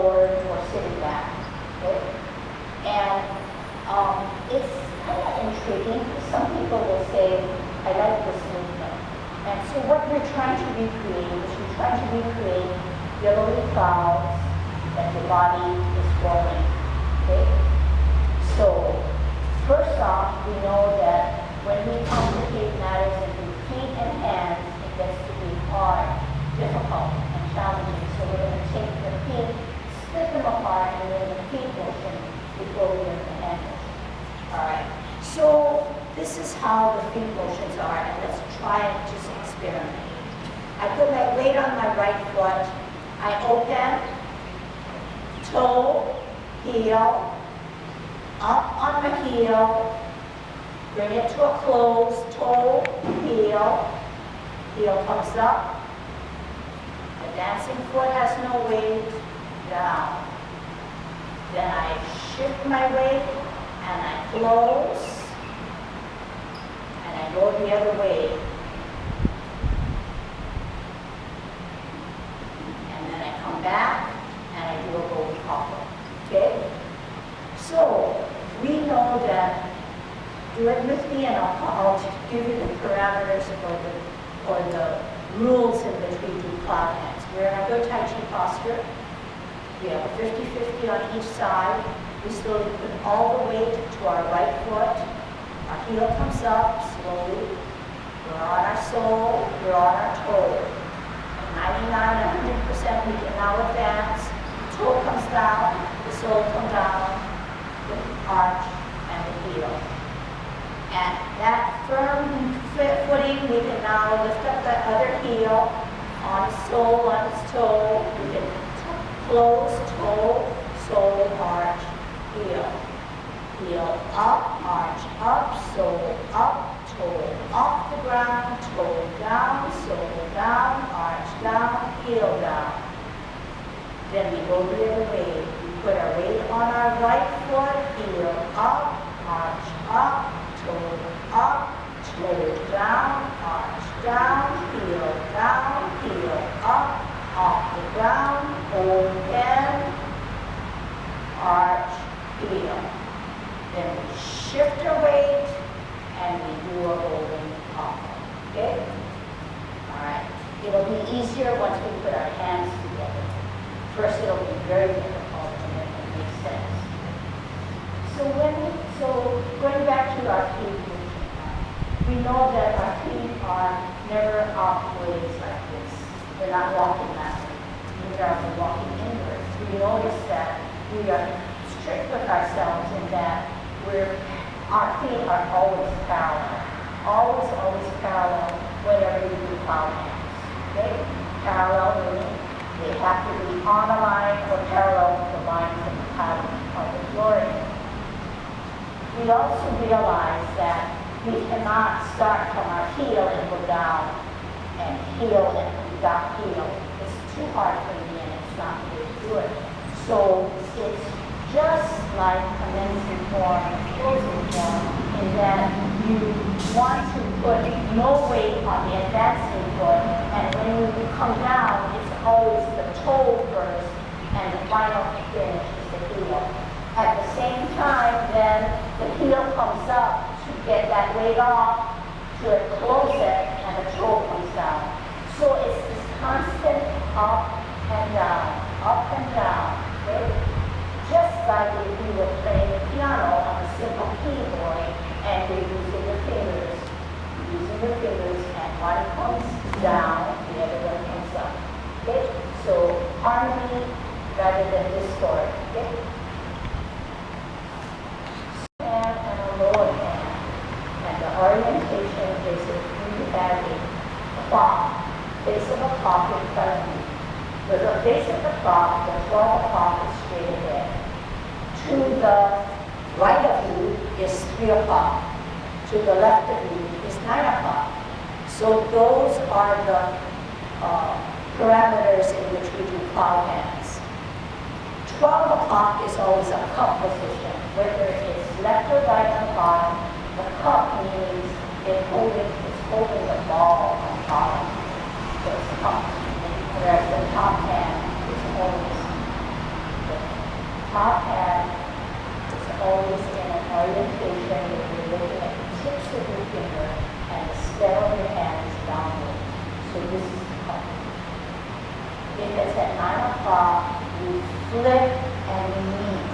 forward or sitting back. Okay? And it's kind of intriguing. Some people will say, I like this movement. And so what we're trying to recreate is we're trying to recreate billowy clouds that your body is rolling. Okay? So first off, we know that when we complicate matters into feet and hands, it gets to be hard, difficult, and challenging. So we're going to take the feet, split them apart, and then the feet motion before we get the hand motion. All right. So this is how the feet motions are, and let's try and just experiment. I put my weight on my right foot. I open, toe, heel, up on the heel, bring it to a close, toe, heel comes up. The dancing foot has no weight, down. Then I shift my weight and I close. And I go the other way. And then I come back and I do a roll cobble. Okay? So we know that, do it with me and I'll give you the parameters or the rules in which we do cloud hands. We're in a good Tai Chi posture. We have a 50-50 on each side. We slowly put all the weight to our right foot. Our heel comes up slowly. We're on our sole, we're on our toe. At 99, 100%, we can now advance. The toe comes down, the sole comes down, the arch, and the heel. And that firm footing, we can now lift up the other heel on its sole, on its toe. We can close, toe, sole, arch, heel. Heel up, arch up, sole up, toe off the ground, toe down, sole down, arch down, heel down. Then we go the other way. We put our weight on our right foot, heel up, arch up, toe up, toe down, arch down, heel up, off the ground, open, arch, heel. Then we shift our weight and we do a rolling cobble. Okay? Alright. It'll be easier once we put our hands together. First it'll be very difficult and then it'll make sense. So going back to our feet movement, we know that our feet are never outwards like this. They're not walking that way. Neither are we walking inwards. We notice that we are strict with ourselves in that our feet are always parallel. Always parallel whenever we do cloud hands. Okay? Parallel meaning they have to be on a line or parallel with the lines of the pattern of the flooring. We also realize that we cannot start from our heel and go down and heel and down heel. It's too hard for me and it's not the way to do it. So it's just like commencing form and closing form in that you want to put no weight on the advancing foot, and when you come down, it's always the toe first, and the final finish is the heel. At the same time, then the heel comes up to get that weight off, to close it, and the toe comes down. So it's this constant up and down, okay? Just like if you were playing the piano on a simple keyboard and you're using your fingers, and one comes down, the other one comes up. Okay? So harmony rather than discord. Okay? Hand and a lower hand. And the orientation is if you have a clock, face of a clock in front of you. With the face of the clock, the 12 o'clock is straight ahead. To the right of you is 3 o'clock. To the left of you is 9 o'clock. So those are the parameters in which we do cloud hands. 12 o'clock is always a cup position, whether it's left or right on the bottom. The cup means it's holding the ball on the bottom. So it's cup. Whereas the top hand is always flip and we meet.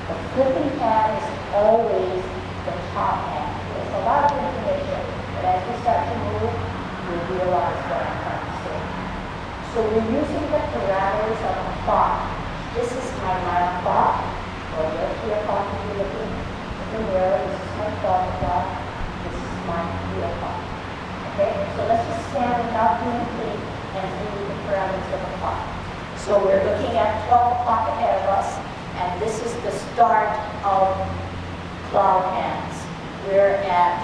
The flipping hand is always the top hand. There's a lot of information, but as we start to move, you'll realize what I'm trying to say. So we're using the parameters of the clock. This is my 9 o'clock, or your 3 o'clock if you're looking in the mirror. This is my 12 o'clock. This is my 3 o'clock. Okay, so let's just stand without doing anything and do the parameters of the clock. So we're looking at 12 o'clock ahead of us, and this is the start of cloud hands. We're at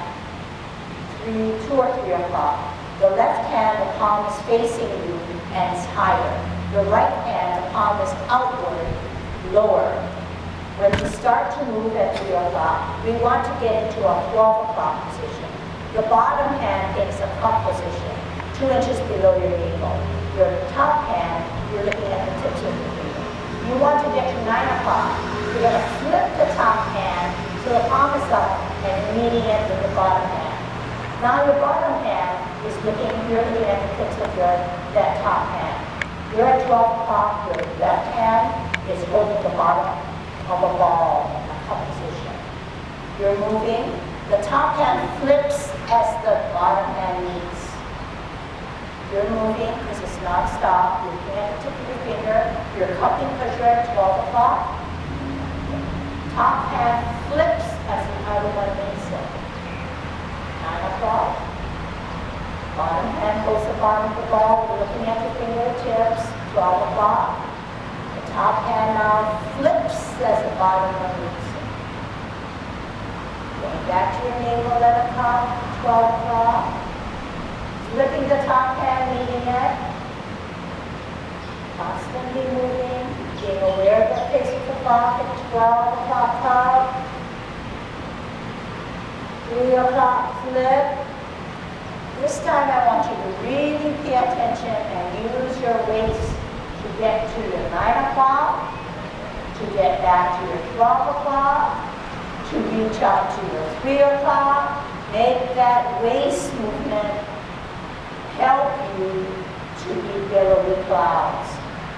2 or 3 o'clock. The left hand, the palm is facing you and it's higher. The right hand, the palm is outward, lower. When we start to move at 3 o'clock, we want to get into a 12 o'clock position. The bottom hand takes a cup position, 2 inches below your navel. Your top hand, you're looking at the tips of your finger. You want to get to 9 o'clock. You're going to flip the top hand so the palm is up and meeting it with the bottom hand. Now your bottom hand is looking, you're looking at the tips of that top hand. You're at 12 o'clock, your left hand is holding the bottom of a ball in a cup position. You're moving. The top hand flips as the bottom hand meets. You're moving because it's non-stop. You're looking at the tip of your finger. You're cupping because you're at 12 o'clock. Top hand flips as the other one meets it. 9 o'clock. Bottom hand holds the bottom of the ball. You're looking at your fingertips. 12 o'clock. The top hand now flips as the bottom one meets it. Going back to your navel, 11 o'clock, 12 o'clock. Flipping the top hand, meeting it. Constantly moving, being aware of the pace of the clock at 12 o'clock cloud. 3 o'clock flip. This time I want you to really pay attention and use your waist to get to your 9 o'clock, to get back to your 12 o'clock, to reach out to your 3 o'clock. Make that waist movement help you to be billowy clouds.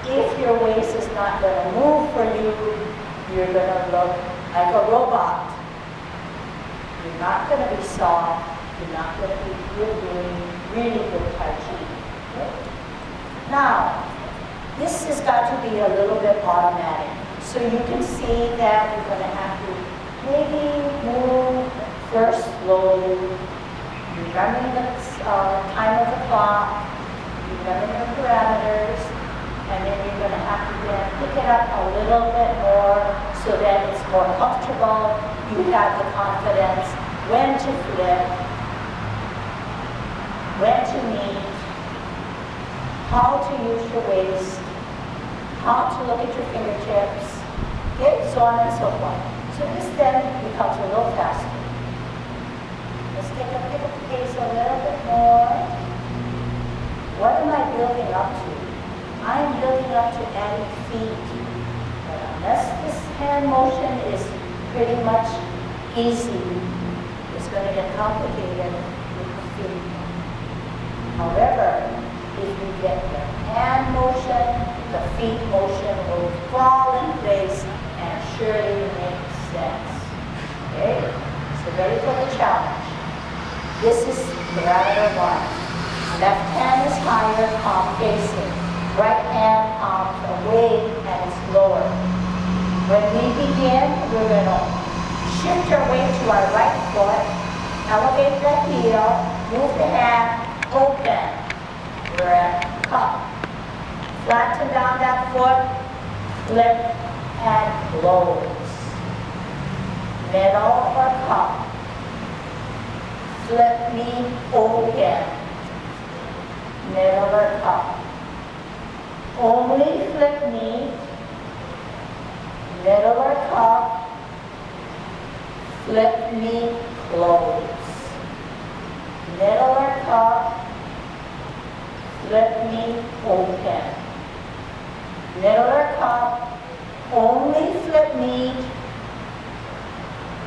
If your waist is not going to move for you, you're going to look like a robot. You're not going to be soft. You're not going to be doing really good Tai Chi. Okay? Now, this has got to be a little bit automatic. So you can see that you're going to have to maybe move first slowly, remembering the time of the clock, remembering the parameters, and then you're going to have to then pick it up a little bit more so that it's more comfortable. You have the confidence when to flip, when to meet, how to use your waist, how to look at your fingertips, okay, so on and so forth. So this then becomes a little faster. Let's pick up the pace a little bit more. What am I building up to? I'm building up to adding feet. But unless this hand motion is pretty much easy, it's going to get complicated with the feet. However, if you get the hand motion, the feet motion will fall in place and surely make sense. Okay? So ready for the challenge. This is parameter 1. Left hand is higher, palm facing. Right hand, palm away, and it's lower. When we begin, we're going to shift our weight to our right foot, elevate the heel, move the hand, open. We're at cup. Flatten down that foot, flip, and close. Middle or cup. Flip knee, open. Middle or cup. Only flip knee, middle or cup, flip knee, close. Middle or cup, flip knee, open. Middle or cup, only flip knee,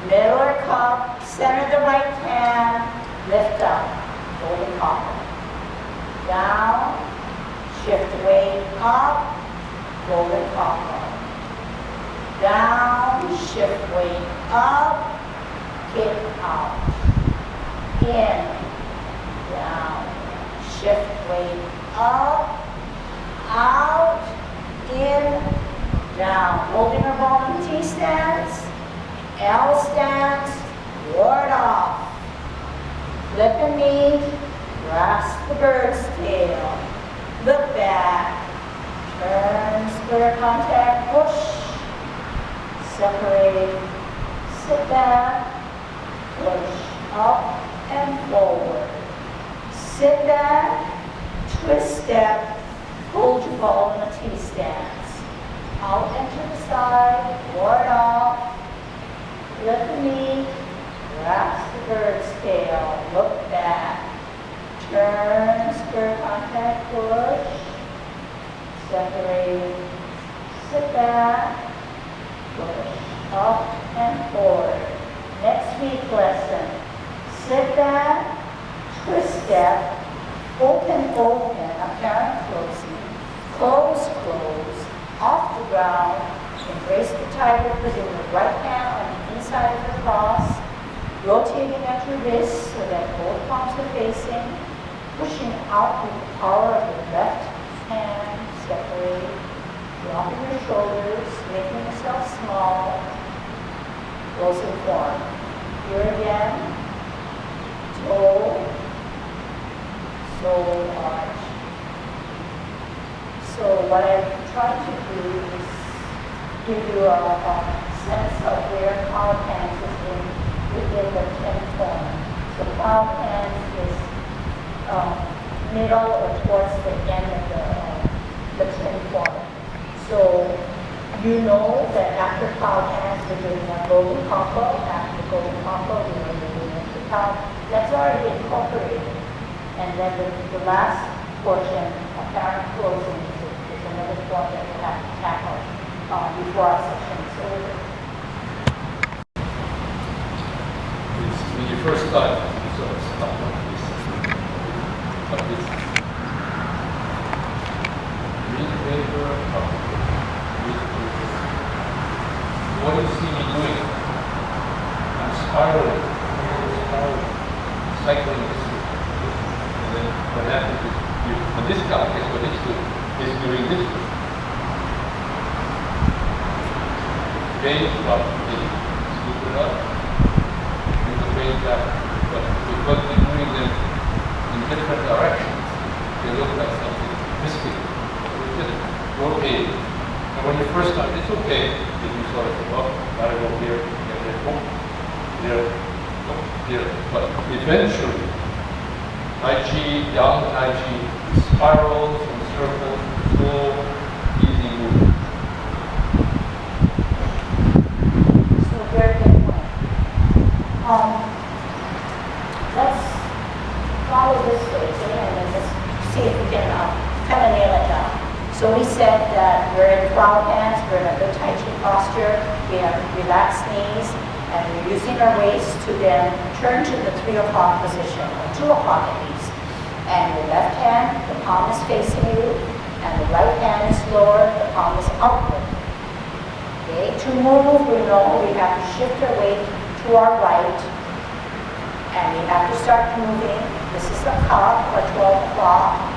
middle or cup, center the right hand, lift up, golden copper. Down, shift weight up, golden copper. shift weight up, kick out. In, down, shift weight up, out, in, down. Holding our ball in T stance, L stance, ward off. Flip and knee, grasp the bird's tail. Look back, turn, square contact, push, separate, sit back, push, up and forward. Sit back, twist step, hold your ball in a T stance. Out and to the side, ward off, flip the knee, grasp the bird's tail, look back, turn, square contact, push, separate, sit back, push, up and forward. Next week lesson, sit back, twist step, open, open, apparent closing, close, close, off the ground, embrace the tiger, putting the right hand on the inside of the cross, rotating at your wrists so that both palms are facing, pushing out with the power of the left hand, separate, dropping your shoulders, making yourself small, closing form. Here again, toe, sole arch. So what I'm trying to do is give you a sense of where power pants is within the 10 form. So power pants is middle or towards the end of the 10 form. So you know that after power pants we're doing a golden combo. After the golden combo we're doing the power. That's already incorporated. And then the last portion, apparent closing, is another form that we have to tackle before our session is over. When you first start, you sort of start like this. Like this. Read paper, up. Read paper. What do you see me doing? I'm spiraling. Cycling this way. And then what happens is, when this guy, guess what he's doing? He's doing this way. Raise up, scoop it up, and the raise up. But because we're doing them in different directions, they look like something mystical. We just rotate. And when you first start, it's okay if you sort of say, oh, gotta go here, and then go here, go here. But eventually, Tai Chi, Yang Tai Chi, spirals and circles, slow, easy movement. So very good point. Let's follow this way, okay, and then just see if we can kind of nail it down. So we said that we're in flower hands, we're in a good Tai Chi posture, we have relaxed knees, and we're using our waist to then turn to the 3 o'clock position, or 2 o'clock at least. And your left hand, the palm is facing you, and the right hand is lower, the palm is outward. Okay, to move, we know we have to shift our weight to our right, and we have to start moving. This is the cup, or 12 o'clock.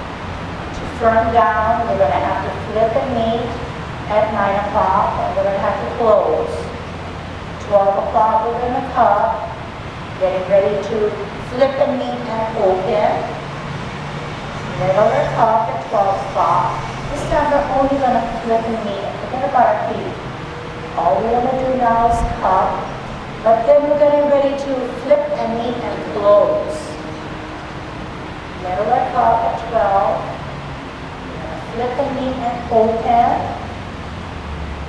To firm down, we're going to have to flip and meet at 9 o'clock, and we're going to have to close. 12 o'clock, we're in the cup, getting ready to flip and meet and open. Middle or cup at 12 o'clock. This time we're only going to flip and meet and forget about our feet. All we're going to do now is cup, but then we're getting ready to flip and meet and close. Middle or cup at 12. We're going to flip and meet and open.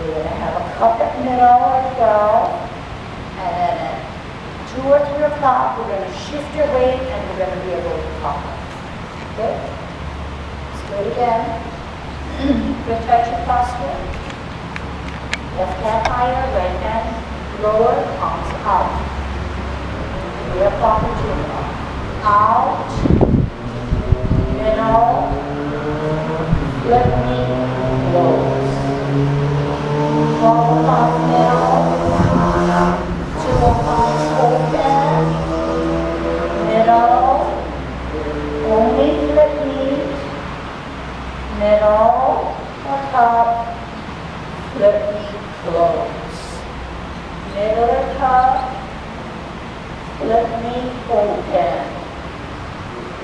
We're going to have a cup at middle at 12. And then at 2 or 3 o'clock, we're going to shift your weight and we're going to be able to pop. Okay? Let's do it again. Good Tai Chi posture. Left hand higher, right hand lower, palms out. Rear pocket to out, middle, flip knee, close. 12 o'clock middle. close. Middle cup, flip knee, open.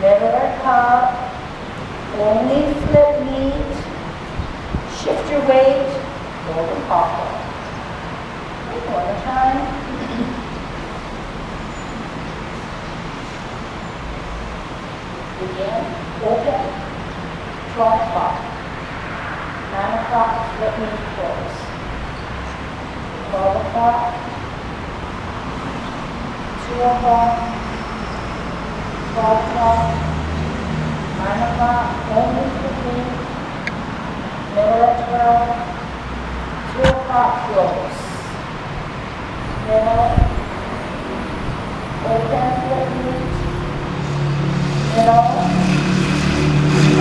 Middle cup, only flip knee, shift your weight, golden cockle. One more time. Begin, open, 12 o'clock. 9 o'clock, flip knee, close. 12 o'clock, 2 o'clock, 12 o'clock, 9 o'clock, only 15, middle at 12, 2 o'clock, close. Middle, open, flip knee, middle,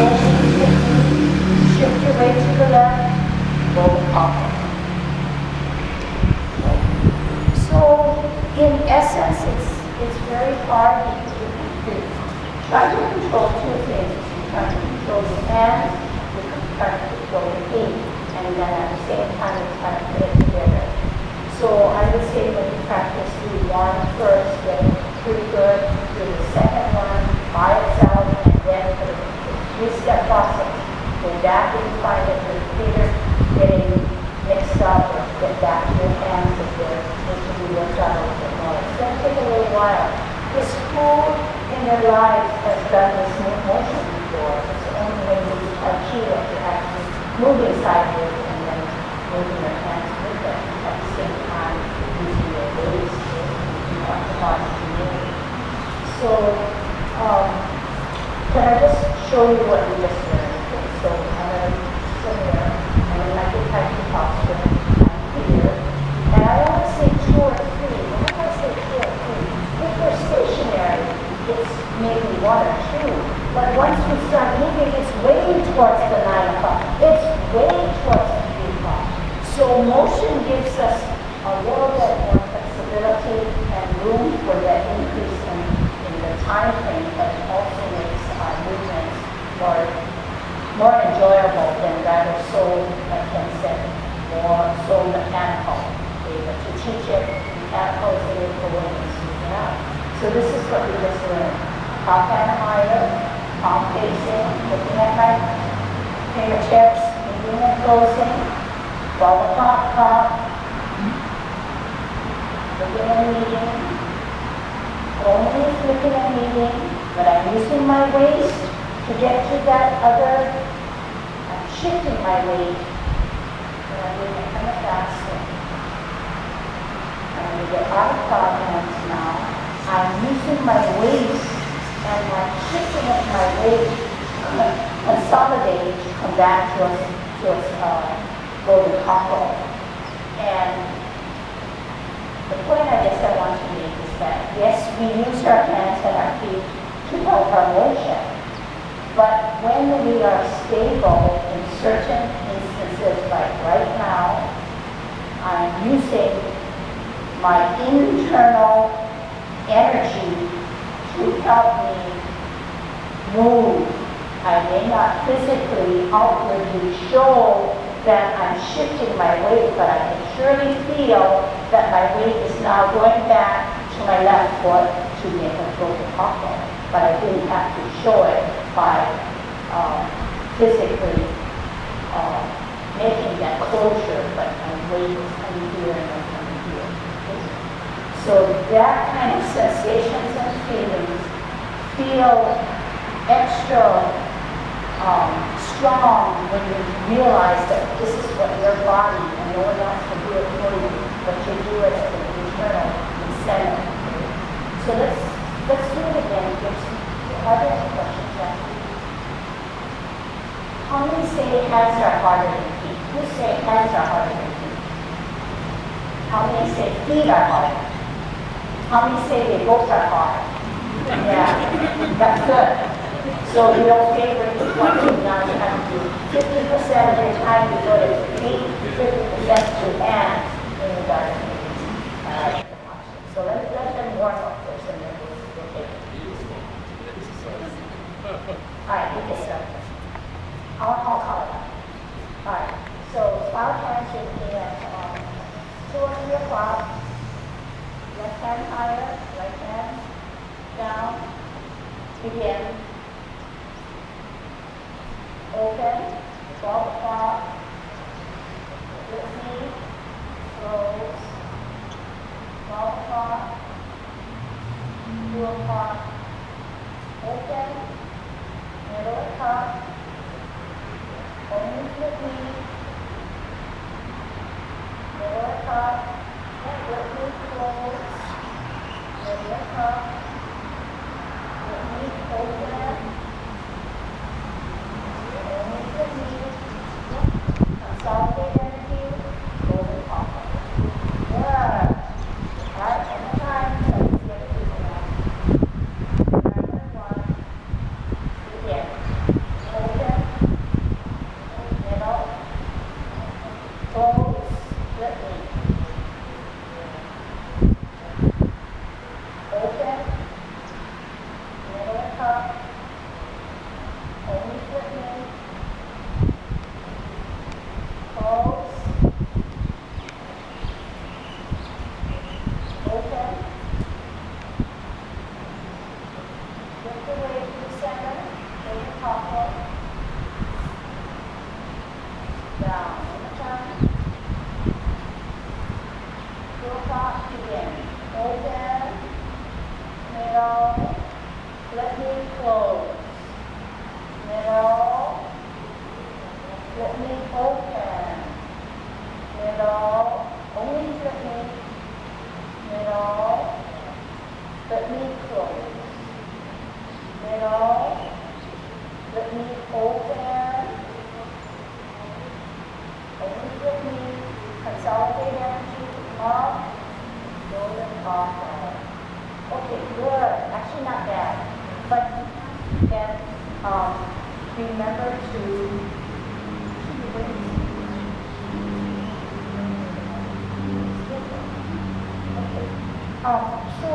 open, flip knee, shift your weight to the left, roll up. So, in essence, it's very hard to try to control two things. You try to control the hands, you try to control the feet, and then at the same time you try to put it together. So I would say when you practice, do one first, get pretty good, do the second one by itself, and then for the three-step process. Go back and find it with the finger getting mixed up, or get back to your hands if they're making you work out a little bit more. It's going to take a little while. Because who in their lives has done this motion before? It's only when you do Tai Chi that you're actually moving sideways and then moving your hands with them at the same time using your waist to optimize the movement. So, can I just show you what we just learned? Okay, so I'm going to sit here, and then I can type the posture. I'm here. And I want to say 2 or 3. When I say 2 or 3, if we're stationary, it's maybe 1 or 2. But once we start moving, it's way towards the 9 o'clock. It's way towards the 3 o'clock. So motion gives us a little bit more flexibility and room for that increase in the time frame, but it also makes our movements more enjoyable than rather so, like Ken said, more so mechanical. Okay, but to teach it, mechanical is a little way to smooth it out. So this is what we just learned. Top hand higher, palm facing, looking at my fingertips, moving and closing, 12 o'clock top, looking and meeting, only flipping and meeting, but I'm using my waist to get to that other, I'm shifting my weight, and I'm doing it kind of faster. I'm going to get out of frog hands now. I'm using my waist and I'm shifting of my weight, consolidate to come back to a golden cockle. And the point I guess I want to make is that, yes, we use our hands and our feet to help our motion. But when we are stable in certain instances, like right now, I'm using my internal energy to help me move. I may not physically, outwardly show that I'm shifting my weight, but I can surely feel that my weight is now going back to my left foot to make a golden cockle. But I didn't have to show it by physically making that closure, but my weight is coming here and I'm coming here. So that kind of sensations and feelings feel extra strong when you realize that this is what your body and no one else can do it for you, but you do it as an internal incentive. So let's do it again. Are there any questions? How many say hands are harder than feet? Who say hands are harder than feet? How many say feet are harder? How many say they both are hard? Yeah, that's good. So you don't favor each one. Now you have to do 50% of your time you go to feet, 50% to hands in regards to so let them warm up first and then we'll take it. All right, you can start. I'll call it out. All right, so our hands are looking at o'clock, left hand higher, right hand down, begin. Open, 12 o'clock, with me, close, 12 o'clock, 2 o'clock, open, middle of cup, only with me, middle of cup, with me, close, middle of cup, with me, open, only with me, consolidate energy, golden copper. Good. All right, one more time. Let's see other people now. Remember one. Begin. Open. Middle. Close. Flip me. Open. Middle of cup. Only flip me. Close. Open. Lift away to the center. Take your top up. Down. One more time. 2 o'clock. Begin. Open. Middle. Let me close. Middle. Let me open. Middle. Only let me. Middle. Let me close. Middle. Let me open. Only let me consolidate energy up. Golden copper. Okay, good. Actually not bad. But then remember to so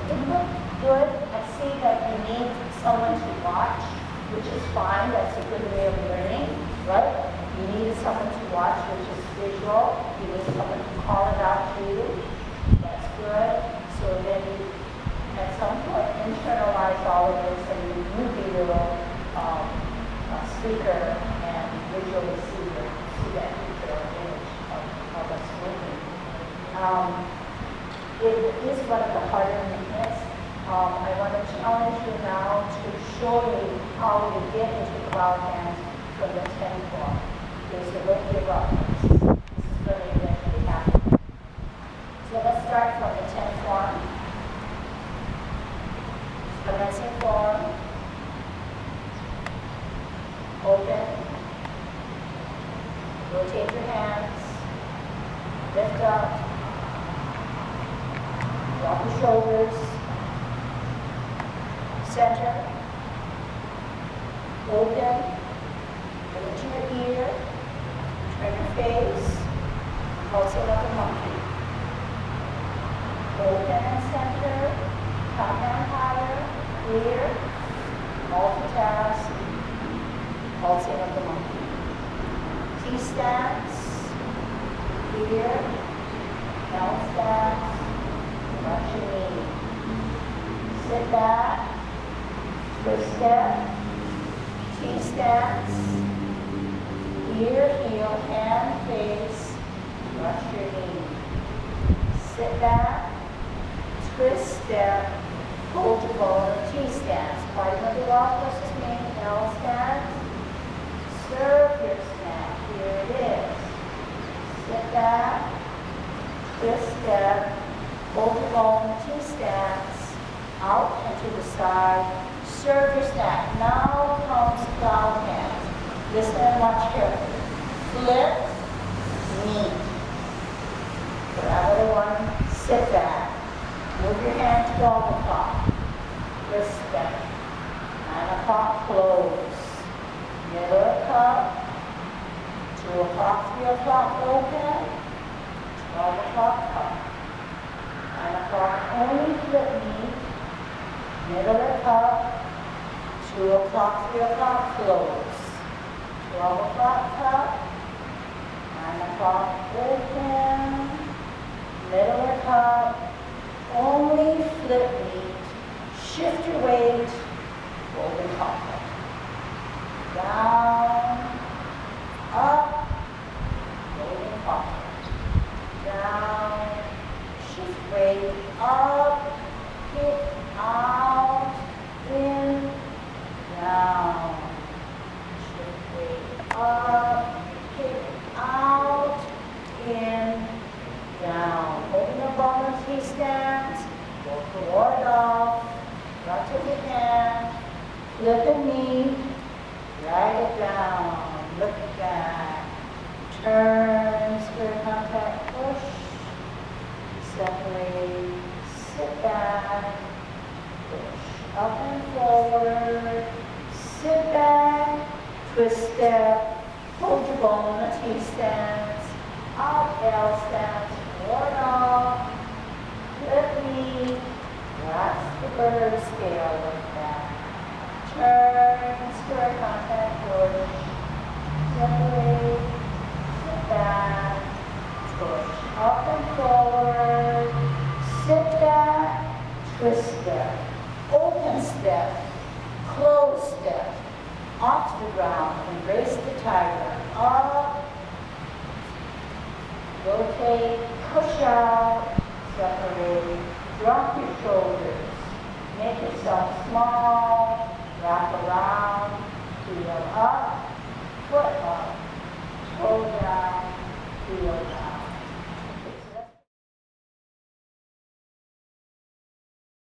it looked good. I see that you need someone to watch, which is fine. That's a good way of learning, right? You need someone to watch, which is visual. You need someone to call it out to you. That's good. So then you, at some point, internalize all of this and you be a little speaker and visually see that picture or image of us moving. It is one of the harder movements. I want to challenge you now to show you how you get into cloud hands from the 10th form. Okay, so don't give up. This is going to eventually happen. So let's start from the 10th form. Commencing form. Open. Rotate your hands. Lift up. Drop the shoulders. Center. Open. Look into your ear. Turn your face. Pulsing like a monkey. Open and center. Come down higher. Clear. Multitask. Pulsing like a monkey. T-stance. Clear. L stance. Watch your knee. Sit back. First step. T-stance. Ear, heel, hand, face. Watch your knee. Sit back. Twist step. Hold to bone. T-stance. Bottom of the wall versus main. L stance. Serve your snap. Here it is. Sit back. Twist step. Hold the bone, T-stance, out and to the side, serve your snap. Now comes cloud hands. Listen and watch carefully. Flip, knee. Grab the one, sit back. Move your hand to 12 o'clock. Twist step. 9 o'clock, close. Middle of cup. 2 o'clock, 3 o'clock, open. 12 o'clock, cup. 9 o'clock, only flip knee, middle of cup, 2 o'clock, 3 o'clock, close, 12 o'clock, cup, 9 o'clock, open, middle of the cup, only flip knee, shift your weight, golden cocktail. Down, up, golden cocktail. Down, shift weight, up, kick, out, in, down. Shift weight, up, kick, out, in, down. Open the ball in T stance, ward off, right to the hand, flip the knee, drag it down, look back, turn, square contact, push, separate, sit back, push, up and forward, sit back, twist step, hold your ball in a T stance, up, L stance, ward off, flip knee, that's the bird scale with that. Turn, square contact, push, separate, sit back, push, up and forward, sit back, twist step, open step, close step, off the ground, embrace the tiger, up, rotate, push out, separate, drop your shoulders, make yourself small, wrap around, heel up, foot up, toe down, heel down.